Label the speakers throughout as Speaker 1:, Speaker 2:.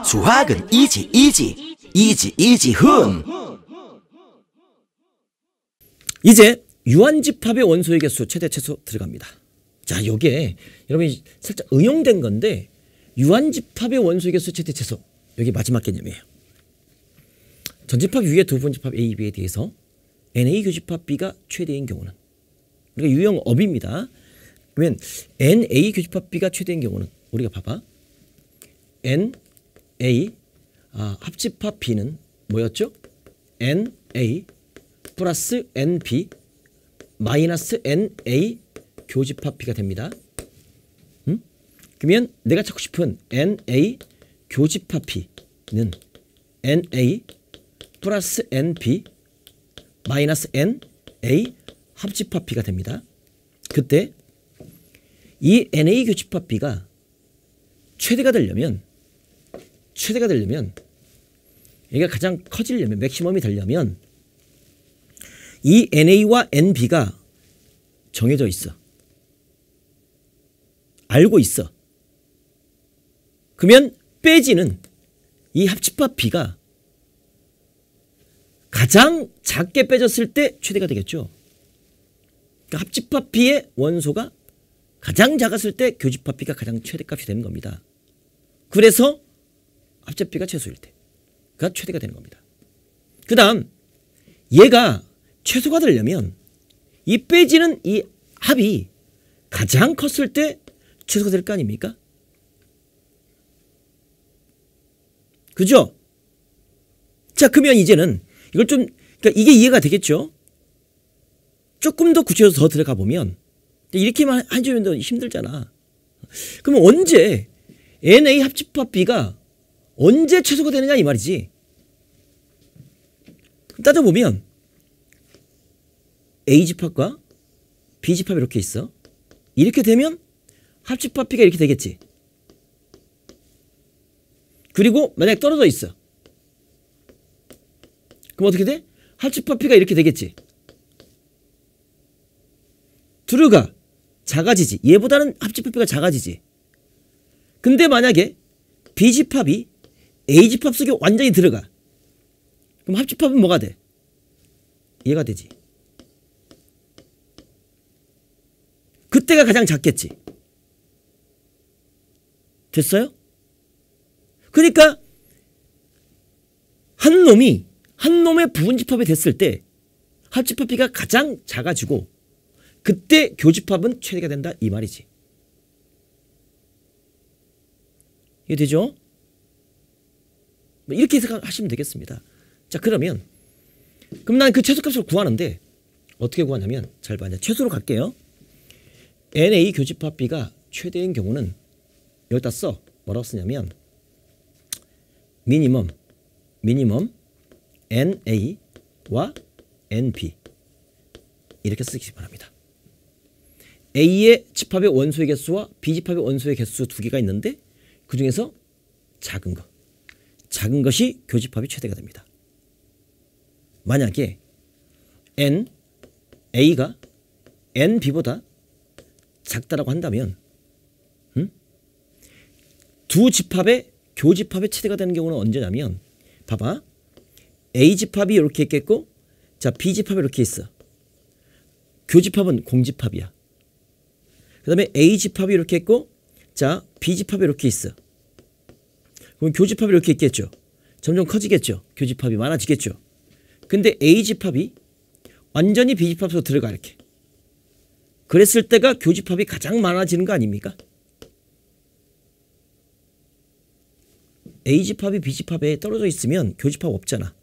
Speaker 1: 수학은 이지 흥.
Speaker 2: 이제 유한집합의 원소의 개수 최대 최소 들어갑니다. 자, 요게 여러분이 살짝 응용된 건데 유한집합의 원소의 개수 최대 최소 여기 마지막 개념이에요. 전집합 U의 두 분집합 A, B에 대해서 NA 교집합 B가 최대인 경우는 우리가 유형업입니다. 그러면 NA 교집합 B가 최대인 경우는 우리가 봐봐. NA 합집합 B는 뭐였죠? NA 플러스 NB 마이너스 NA 교집합 B가 됩니다. 그러면 내가 찾고 싶은 NA 교집합 B는 NA 플러스 NB 마이너스 NA 합집합 B가 됩니다. 그때 이 NA 교집합 B가 최대가 되려면 얘가 가장 커지려면 맥시멈이 되려면 이 NA와 NB가 정해져 있어. 알고 있어. 그러면 빼지는 이 합집합 B가 가장 작게 빼졌을 때 최대가 되겠죠. 그러니까 합집합 B의 원소가 가장 작았을 때 교집합 B가 가장 최대값이 되는 겁니다. 그래서 합집합 B가 최소일 때가 최대가 되는 겁니다. 그 다음 얘가 최소가 되려면 이 빼지는 이 합이 가장 컸을 때 최소가 될 거 아닙니까? 그죠? 자, 그러면 이제는 이걸 좀, 그러니까 이게 이해가 되겠죠? 조금 더 구체적으로 더 들어가 보면 이렇게만 해주면 더 힘들잖아. 그러면 언제 NA 합집합 B가 언제 최소가 되느냐 이 말이지. 따져보면 A집합과 B집합이 이렇게 있어. 이렇게 되면 합집합 B가 이렇게 되겠지. 그리고 만약에 떨어져 있어. 그럼 어떻게 돼? 합집합 B가 이렇게 되겠지. 두루가 작아지지. 얘보다는 합집합 B가 작아지지. 근데 만약에 B집합이 A집합 속에 완전히 들어가. 그럼 합집합은 뭐가 돼? 얘가 되지. 그때가 가장 작겠지. 됐어요? 그러니까 한 놈의 부분집합이 됐을 때 합집합 B가 가장 작아지고 그때 교집합은 최대가 된다 이 말이지. 이해되죠? 이렇게 생각하시면 되겠습니다. 자, 그럼 난 그 최소값을 구하는데 어떻게 구하냐면 잘 봐. 최소로 갈게요. NA 교집합 B가 최대인 경우는 여기다 써. 뭐라고 쓰냐면 미니멈 NA와 NB 이렇게 쓰기 바랍니다. A의 집합의 원소의 개수와 B집합의 원소의 개수 두 개가 있는데 그 중에서 작은 것이 교집합이 최대가 됩니다. 만약에 NA가 NB보다 작다라고 한다면 두 집합의 교집합의 최대가 되는 경우는 언제냐면 봐봐. A집합이 이렇게 있겠고 자 B집합이 이렇게 있어. 교집합은 공집합이야. 그 다음에 A집합이 이렇게 있고 자 B집합이 이렇게 있어. 그럼 교집합이 이렇게 있겠죠. 점점 커지겠죠. 교집합이 많아지겠죠. 근데 A집합이 완전히 B집합 속으로 들어가 이렇게. 그랬을 때가 교집합이 가장 많아지는 거 아닙니까? A집합이 B집합에 떨어져 있으면 교집합 없잖아.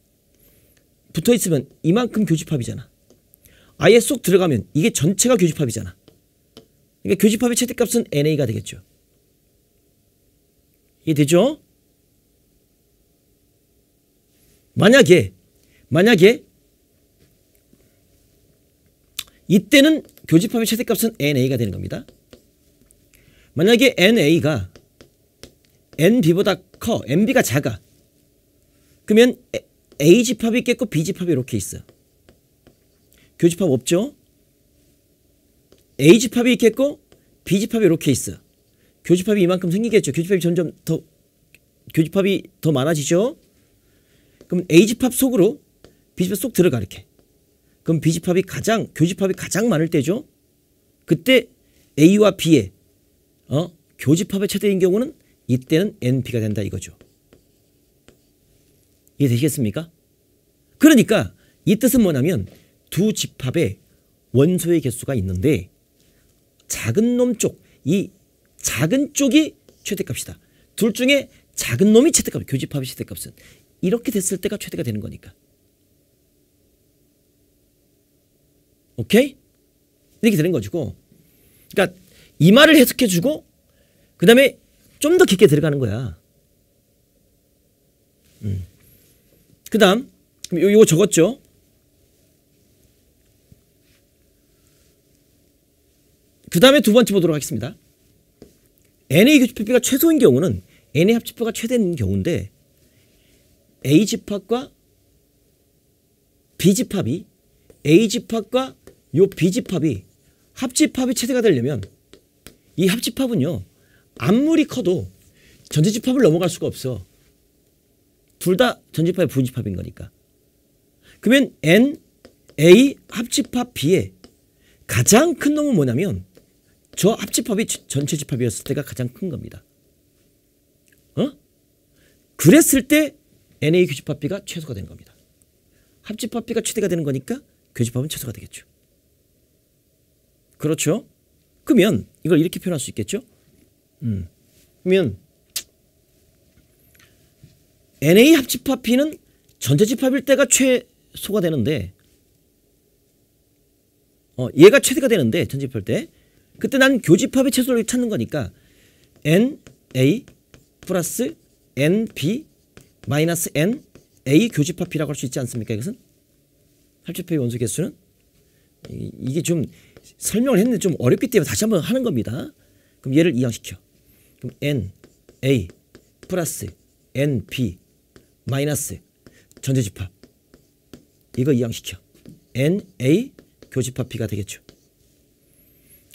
Speaker 2: 붙어 있으면 이만큼 교집합이잖아. 아예 쏙 들어가면 이게 전체가 교집합이잖아. 그러니까 교집합의 최대값은 NA가 되겠죠. 이해되죠? 만약에 이때는 교집합의 최대값은 NA가 되는 겁니다. 만약에 NA가 NB보다 커, NB가 작아. 그러면 A집합이 있겠고 B집합이 이렇게 있어. 교집합 없죠? A집합이 있겠고 B집합이 이렇게 있어. 교집합이 이만큼 생기겠죠. 교집합이 점점 더 교집합이 더 많아지죠. 그럼 A집합 속으로 B집합 쏙 들어가 이렇게. 그럼 B집합이 교집합이 가장 많을 때죠. 그때 A와 B의 교집합의 최대인 경우는 이때는 NP가 된다 이거죠. 이해되시겠습니까? 그러니까 이 뜻은 뭐냐면 두 집합의 원소의 개수가 있는데 작은 놈 쪽, 이 작은 쪽이 최대값이다. 둘 중에 작은 놈이 최대값, 교집합의 최대값은 이렇게 됐을 때가 최대가 되는 거니까. 오케이? 이렇게 되는 거고. 그러니까 이 말을 해석해주고 그 다음에 좀 더 깊게 들어가는 거야. 그 다음 이거 적었죠. 그 다음에 두 번째 보도록 하겠습니다. NA 교집합비가 최소인 경우는 NA 합집합가 최대인 경우인데 A집합과 B집합이 A집합과 요 B집합이 합집합이 최대가 되려면 이 합집합은요. 아무리 커도 전체집합을 넘어갈 수가 없어. 둘 다 전집합의 부집합인 거니까. 그러면 N, A 합집합 B의 가장 큰 놈은 뭐냐면 저 합집합이 전체 집합이었을 때가 가장 큰 겁니다. 그랬을 때 NA 교집합 B가 최소가 되는 겁니다. 합집합 B가 최대가 되는 거니까 교집합은 최소가 되겠죠. 그렇죠? 그러면 이걸 이렇게 표현할 수 있겠죠? 그러면 NA 합집합 B는 전체 집합일 때가 최소가 되는데 얘가 최대가 되는데 전체 집합일 때 그때 난 교집합의 최소를 찾는 거니까 NA 플러스 NB 마이너스 NA 교집합 B라고 할 수 있지 않습니까? 이것은 합집합의 원소 개수는 이게 좀 설명을 했는데 좀 어렵기 때문에 다시 한번 하는 겁니다. 그럼 얘를 이항시켜. 그럼 NA 플러스 NB 마이너스 전체집합 이거 이항시켜. NA 교집합 B가 되겠죠.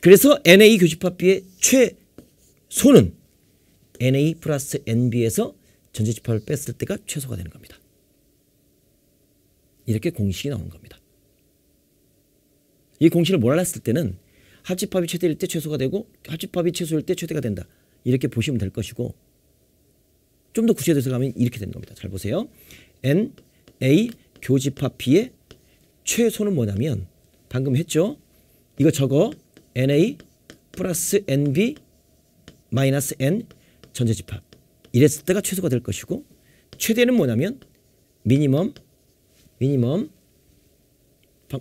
Speaker 2: 그래서 NA 교집합 B의 최소는 NA 플러스 NB에서 전체집합을 뺐을 때가 최소가 되는 겁니다. 이렇게 공식이 나오는 겁니다. 이 공식을 몰랐을 때는 합집합이 최대일 때 최소가 되고 합집합이 최소일 때 최대가 된다. 이렇게 보시면 될 것이고 좀 더 구체적으로 가면 이렇게 되는 겁니다. 잘 보세요. NA 교집합 B의 최소는 뭐냐면 방금 했죠. 이거 적어. NA 플러스 NB 마이너스 N 전체집합. 이랬을 때가 최소가 될 것이고 최대는 뭐냐면 미니멈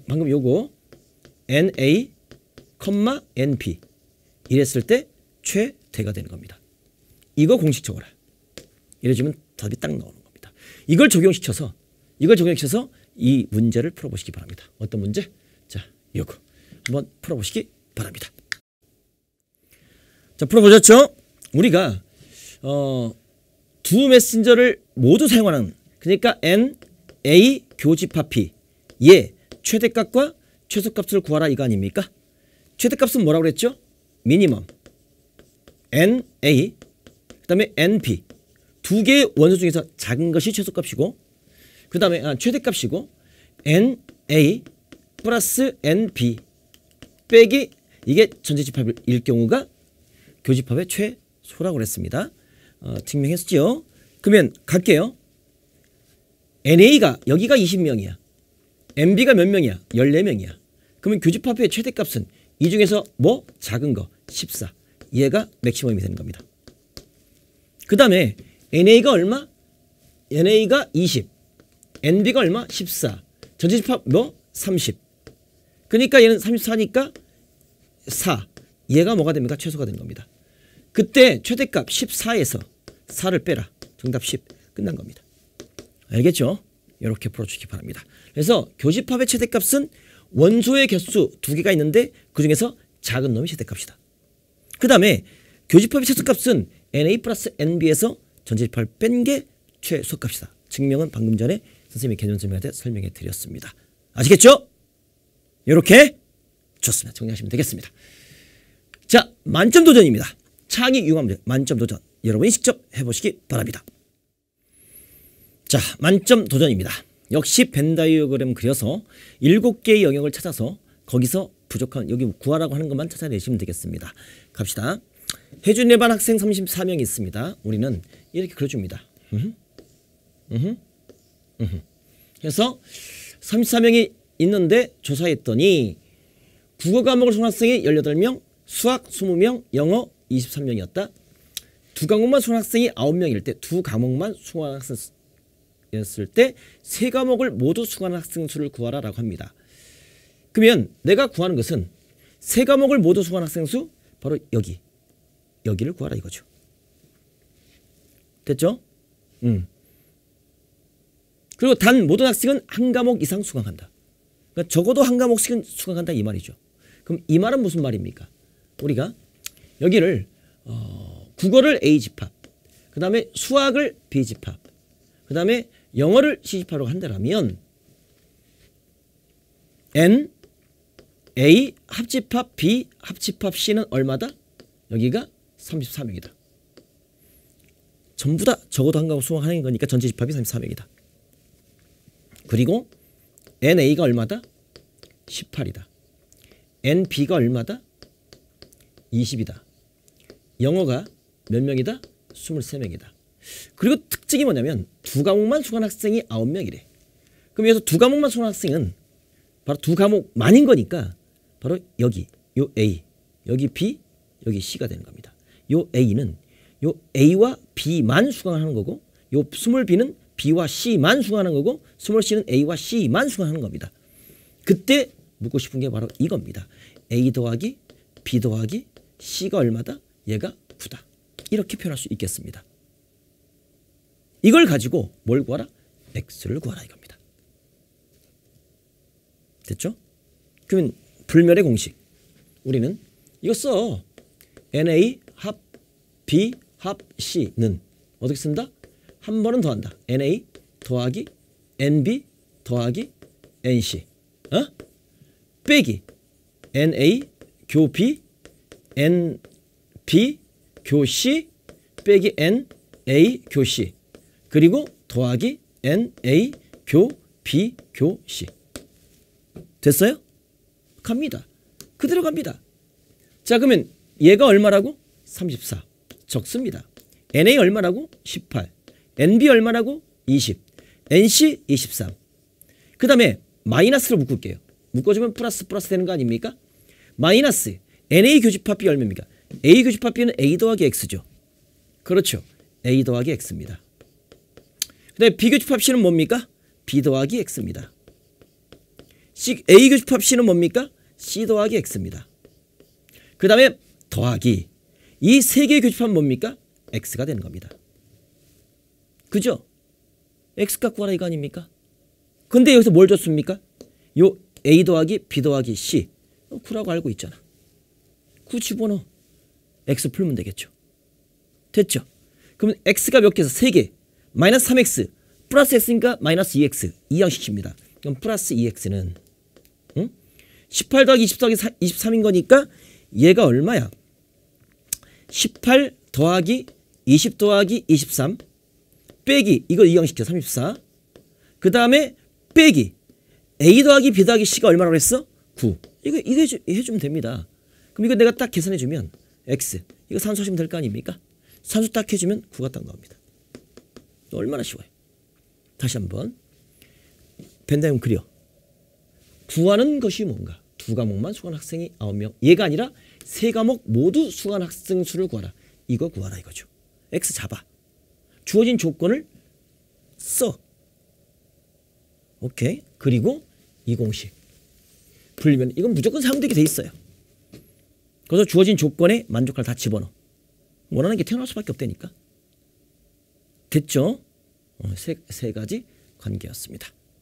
Speaker 2: 방금 요거 NA, NB 이랬을 때 최대가 되는 겁니다. 이거 공식 적어라. 이래주면 답이 딱 나오는 겁니다. 이걸 적용시켜서 이 문제를 풀어보시기 바랍니다. 어떤 문제? 자, 요거 한번 풀어보시기 바랍니다. 자, 풀어보셨죠? 우리가 두 메신저를 모두 사용하는 그러니까 NA 교집합 B 의 최대값과 최소값을 구하라 이거 아닙니까? 최대값은 뭐라고 그랬죠? 미니멈 NA 그 다음에 NB 두 개의 원소 중에서 작은 것이 최소값이고 그 다음에 최대값이고 NA 플러스 NB 빼기 이게 전체집합일 경우가 교집합의 최소라고 그랬습니다. 증명했죠? 그러면 갈게요. NA가 여기가 20명이야. NB가 몇 명이야? 14명이야. 그러면 교집합의 최대값은 이 중에서 뭐? 작은 거 14. 얘가 맥시멈이 되는 겁니다. 그 다음에 NA가 얼마? NA가 20. NB가 얼마? 14. 전체집합 뭐? 30. 그러니까 얘는 34니까 4. 얘가 뭐가 됩니까? 최소가 되는 겁니다. 그때 최대값 14에서 4를 빼라. 정답 10. 끝난 겁니다. 알겠죠? 이렇게 풀어주시기 바랍니다. 그래서 교집합의 최대값은 원소의 개수 두 개가 있는데 그 중에서 작은 놈이 최대값이다. 그 다음에 교집합의 최소값은 NA 플러스 NB에서 전체집합을 뺀 게 최소값이다. 증명은 방금 전에 선생님이 개념 설명할 때 설명해 드렸습니다. 아시겠죠? 이렇게 좋습니다. 정리하시면 되겠습니다. 자, 만점 도전입니다. 창의 융합 문제 만점 도전. 여러분이 직접 해보시기 바랍니다. 자, 만점 도전입니다. 역시 벤 다이어그램 그려서 7개의 영역을 찾아서 거기서 부족한 여기 구하라고 하는 것만 찾아내시면 되겠습니다. 갑시다. 해준 예반 학생 34명이 있습니다. 우리는 이렇게 그려줍니다. 그래서 34명이 있는데 조사했더니 국어 과목을 수강 학생이 18명, 수학 20명, 영어 23명이었다. 두 과목만 수강 학생이 9명일 때, 두 과목만 수강 학생이었을 때 세 과목을 모두 수강 학생 수를 구하라라고 합니다. 그러면 내가 구하는 것은 세 과목을 모두 수강 학생 수 바로 여기를 구하라 이거죠. 됐죠? 그리고 단 모든 학생은 한 과목 이상 수강한다. 그러니까 적어도 한 과목씩은 수강한다 이 말이죠. 그럼 이 말은 무슨 말입니까? 우리가 여기를 국어를 A집합, 그 다음에 수학을 B집합, 그 다음에 영어를 C집합으로 한다면 N, A 합집합, B 합집합, C는 얼마다? 여기가 34명이다. 전부 다 적어도 한 과목 수강하는 거니까 전체 집합이 34명이다. 그리고 NA가 얼마다? 18이다. NB가 얼마다? 20이다. 영어가 몇 명이다? 23명이다. 그리고 특징이 뭐냐면 두 과목만 수강 학생이 9명이래. 그럼 여기서 두 과목만 수강 학생은 바로 두 과목만인 거니까 바로 여기 요 A, 여기 B, 여기 C가 되는 겁니다. 요 A는 요 A와 B만 수강하는 거고 요 스몰 B는 B와 C만 수강하는 거고 스몰 C는 A와 C만 수강하는 겁니다. 그때 묻고 싶은 게 바로 이겁니다. A 더하기 B 더하기 C가 얼마다? 얘가 9다. 이렇게 표현할 수 있겠습니다. 이걸 가지고 뭘 구하라? X를 구하라 이겁니다. 됐죠? 그러면 불멸의 공식. 우리는 이거 써. NA 합 B 합 C는 어떻게 쓴다? 한 번은 더한다. NA 더하기 NB 더하기 NC. 빼기 NA 교 B NB 교 C 빼기 NA 교 C 그리고 더하기 NA 교 B 교 C. 됐어요? 갑니다. 그대로 갑니다. 자, 그러면 얘가 얼마라고? 34. 적습니다. NA 얼마라고? 18. NB 얼마라고? 20. NC 23. 그 다음에 마이너스를 묶을게요. 묶어주면 플러스 되는 거 아닙니까? 마이너스 NA 교집합 B 얼마입니까? A 교집합 B는 A 더하기 X죠. 그렇죠. A 더하기 X입니다. 그 다음에 B 교집합 C는 뭡니까? B 더하기 X입니다. A 교집합 C는 뭡니까? C 더하기 X입니다. 그 다음에 더하기 이 세 개의 교집합은 뭡니까? X가 되는 겁니다. 그죠? X가 구하라 이거 아닙니까? 근데 여기서 뭘 줬습니까? 요 A 더하기 B 더하기 C 구라고 알고 있잖아. 구 집어넣어. X 풀면 되겠죠. 됐죠? 그러면 X가 몇 개에서 3개. 마이너스 3X 플러스 X니까 마이너스 2X 이항시킵니다. 그럼 플러스 2X는 18 더하기 20 더하기 23인 거니까 얘가 얼마야? 18 더하기 20 더하기 23 빼기 이거 이항시켜 34. 그 다음에 빼기 A 더하기 B 더하기 C가 얼마라고 했어? 9. 이거 해주면 됩니다. 그럼 이거 내가 딱 계산해주면 X 이거 산수 하시면 될 거 아닙니까? 산수 딱 해주면 9가 딱 나옵니다. 얼마나 쉬워요. 다시 한번 벤다이어그램 그려. 구하는 것이 뭔가? 두 과목만 수강 학생이 9명. 얘가 아니라 세 과목 모두 수강 학생 수를 구하라. 이거 구하라 이거죠. X 잡아. 주어진 조건을 써. 오케이. 그리고 이 공식. 풀리면 이건 무조건 사용되게 돼 있어요. 그래서 주어진 조건에 만족할 다 집어넣어. 원하는 게 태어날 수밖에 없다니까. 됐죠? 세 가지 관계였습니다.